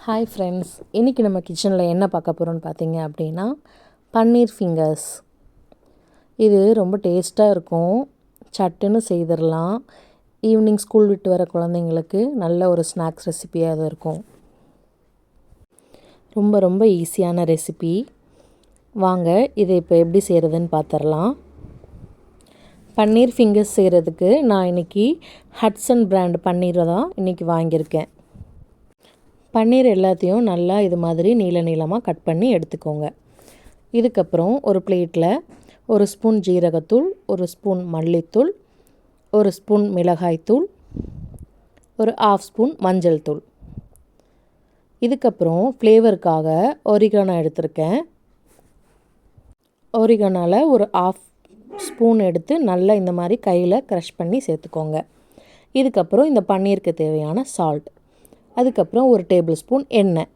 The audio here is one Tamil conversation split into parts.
ஹாய் ஃப்ரெண்ட்ஸ், இன்றைக்கி நம்ம கிச்சனில் என்ன பார்க்க போகிறோன்னு பார்த்தீங்க அப்படின்னா பன்னீர் ஃபிங்கர்ஸ். இது ரொம்ப டேஸ்ட்டாக இருக்கும். சட்டுன்னு செய்திடலாம். ஈவினிங் ஸ்கூல் விட்டு வர குழந்தைங்களுக்கு நல்ல ஒரு ஸ்நாக்ஸ் ரெசிபியாக அது இருக்கும். ரொம்ப ரொம்ப ஈஸியான ரெசிபி. வாங்க இதை இப்போ எப்படி செய்கிறதுன்னு பார்த்துடலாம். பன்னீர் ஃபிங்கர்ஸ் செய்கிறதுக்கு நான் இன்றைக்கி ஹட்சன் பிராண்ட் பன்னீரை தான் இன்றைக்கி வாங்கியிருக்கேன். பன்னீர் எல்லாத்தையும் நல்லா இது மாதிரி நீள நீளமாக கட் பண்ணி எடுத்துக்கோங்க. இதுக்கப்புறம் ஒரு பிளேட்டில் ஒரு ஸ்பூன் ஜீரகத்தூள், ஒரு ஸ்பூன் மல்லித்தூள், ஒரு ஸ்பூன் மிளகாய்த்தூள், ஒரு 1/2 ஸ்பூன் மஞ்சள் தூள், இதுக்கப்புறம் ஃப்ளேவருக்காக ஒரிகானோ எடுத்திருக்கேன். ஒரிகானோவில் ஒரு 1/2 ஸ்பூன் எடுத்து நல்லா இந்த மாதிரி கையில் க்ரஷ் பண்ணி சேர்த்துக்கோங்க. இதுக்கப்புறம் இந்த பன்னீருக்கு தேவையான சால்ட், அதுக்கப்புறம் ஒரு டேபிள் ஸ்பூன் எண்ணெய்,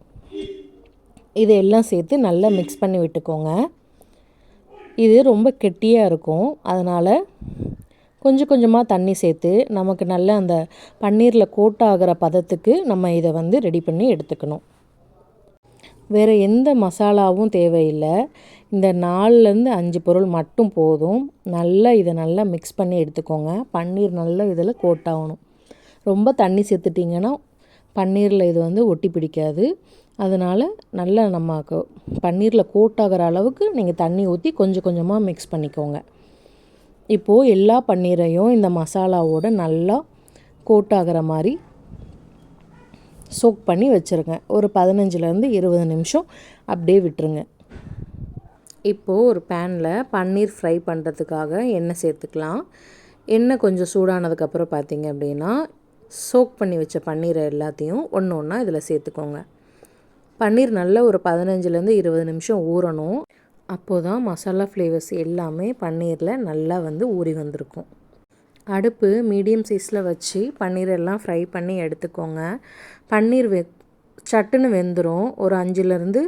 இதையெல்லாம் சேர்த்து நல்லா மிக்ஸ் பண்ணி விட்டுக்கோங்க. இது ரொம்ப கெட்டியாக இருக்கும், அதனால் கொஞ்சம் கொஞ்சமாக தண்ணி சேர்த்து நமக்கு நல்ல அந்த பன்னீரில் கோட் ஆகிற பதத்துக்கு நம்ம இதை ரெடி பண்ணி எடுத்துக்கணும். வேறு எந்த மசாலாவும் தேவையில்லை. இந்த 4லேருந்து 5 பொருள் மட்டும் போதும். இதை நல்லா மிக்ஸ் பண்ணி எடுத்துக்கோங்க. பன்னீர் நல்லா இதில் கோட் ஆகணும். ரொம்ப தண்ணி சேர்த்துட்டிங்கன்னா பன்னீரில் இது ஒட்டி பிடிக்காது. அதனால் நல்லா நமக்கு பன்னீரில் கோட் ஆகிற அளவுக்கு நீங்கள் தண்ணி ஊற்றி கொஞ்சம் கொஞ்சமாக மிக்ஸ் பண்ணிக்கோங்க. இப்போது எல்லா பன்னீரையும் இந்த மசாலாவோடு நல்லா கோட் ஆகிற மாதிரி சோக் பண்ணி வச்சுருங்க. ஒரு 15லேருந்து 20 நிமிஷம் அப்படியே விட்டுருங்க. இப்போது ஒரு பேனில் பன்னீர் ஃப்ரை பண்ணுறதுக்காக எண்ணெய் சேர்த்துக்கலாம். எண்ணெய் கொஞ்சம் சூடானதுக்கப்புறம் பார்த்திங்க அப்படின்னா சோக் பண்ணி வச்ச பன்னீரை எல்லாத்தையும் ஒன்று ஒன்றா இதில் சேர்த்துக்கோங்க. பன்னீர் நல்லா ஒரு 15லேருந்து 20 நிமிஷம் ஊறணும். அப்போது தான் மசாலா ஃப்ளேவர்ஸ் எல்லாமே பன்னீரில் நல்லா ஊறி வந்திருக்கும். அடுப்பு மீடியம் சைஸில் வச்சு பன்னீரெல்லாம் ஃப்ரை பண்ணி எடுத்துக்கோங்க. பன்னீர் சட்டுன்னு வெந்துடும். ஒரு 5லேருந்து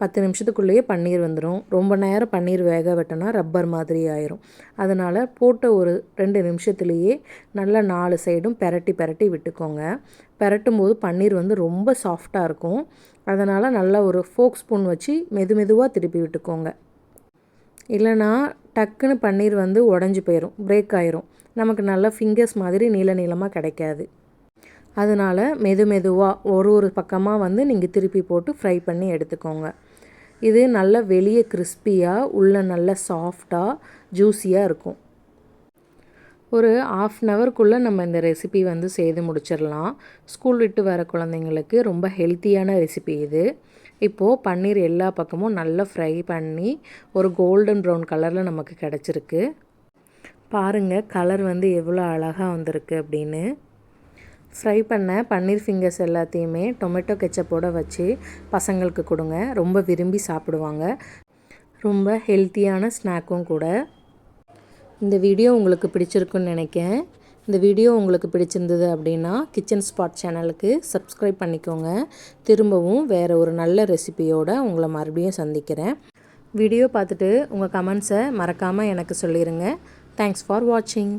10 நிமிஷத்துக்குள்ளேயே பன்னீர் வந்துடும். ரொம்ப நேரம் பன்னீர் வேக விட்டோன்னா ரப்பர் மாதிரி ஆயிரும். அதனால் போட்ட ஒரு 2 நிமிஷத்துலேயே நல்லா 4 சைடும் பெரட்டி விட்டுக்கோங்க. பெரட்டும் போது பன்னீர் ரொம்ப சாஃப்டாக இருக்கும். அதனால் நல்லா ஒரு ஃபோக் ஸ்பூன் வச்சு மெதுவாக திருப்பி விட்டுக்கோங்க. இல்லைனா டக்குன்னு பன்னீர் உடஞ்சி போயிடும், பிரேக் ஆயிரும். நமக்கு நல்லா ஃபிங்கர்ஸ் மாதிரி நீளமாக கிடைக்காது. அதனால் மெதுவாக ஒரு பக்கமாக நீங்கள் திருப்பி போட்டு ஃப்ரை பண்ணி எடுத்துக்கோங்க. இது நல்லா வெளியே கிறிஸ்பியாக உள்ள நல்லா சாஃப்டாக ஜூஸியாக இருக்கும். ஒரு 1/2 ஹவருக்குள்ளே நம்ம இந்த ரெசிபி செய்து முடிச்சிடலாம். ஸ்கூல் விட்டு வர குழந்தைங்களுக்கு ரொம்ப ஹெல்த்தியான ரெசிபி இது. இப்போது பன்னீர் எல்லா பக்கமும் நல்லா ஃப்ரை பண்ணி ஒரு கோல்டன் ப்ரௌன் கலரில் நமக்கு கிடச்சிருக்கு. பாருங்கள், கலர் எவ்வளோ அழகாக வந்திருக்கு அப்படின்னு. ஃப்ரை பண்ண பன்னீர் ஃபிங்கர்ஸ் எல்லாத்தையுமே டொமேட்டோ கெச்சப்போடு வச்சு பசங்களுக்கு கொடுங்க. ரொம்ப விரும்பி சாப்பிடுவாங்க. ரொம்ப ஹெல்த்தியான ஸ்நாக்கும் கூட. இந்த வீடியோ உங்களுக்கு பிடிச்சிருக்குன்னு நினைக்கிறேன். இந்த வீடியோ உங்களுக்கு பிடிச்சிருந்தது அப்படின்னா கிச்சன் ஸ்பாட் சேனலுக்கு சப்ஸ்கிரைப் பண்ணிக்கோங்க. திரும்பவும் வேறு ஒரு நல்ல ரெசிபியோடு உங்களை மறுபடியும் சந்திக்கிறேன். வீடியோ பார்த்துட்டு உங்கள் கமெண்ட்ஸை மறக்காமல் எனக்கு சொல்லிடுங்க. தேங்க்ஸ் ஃபார் வாட்சிங்.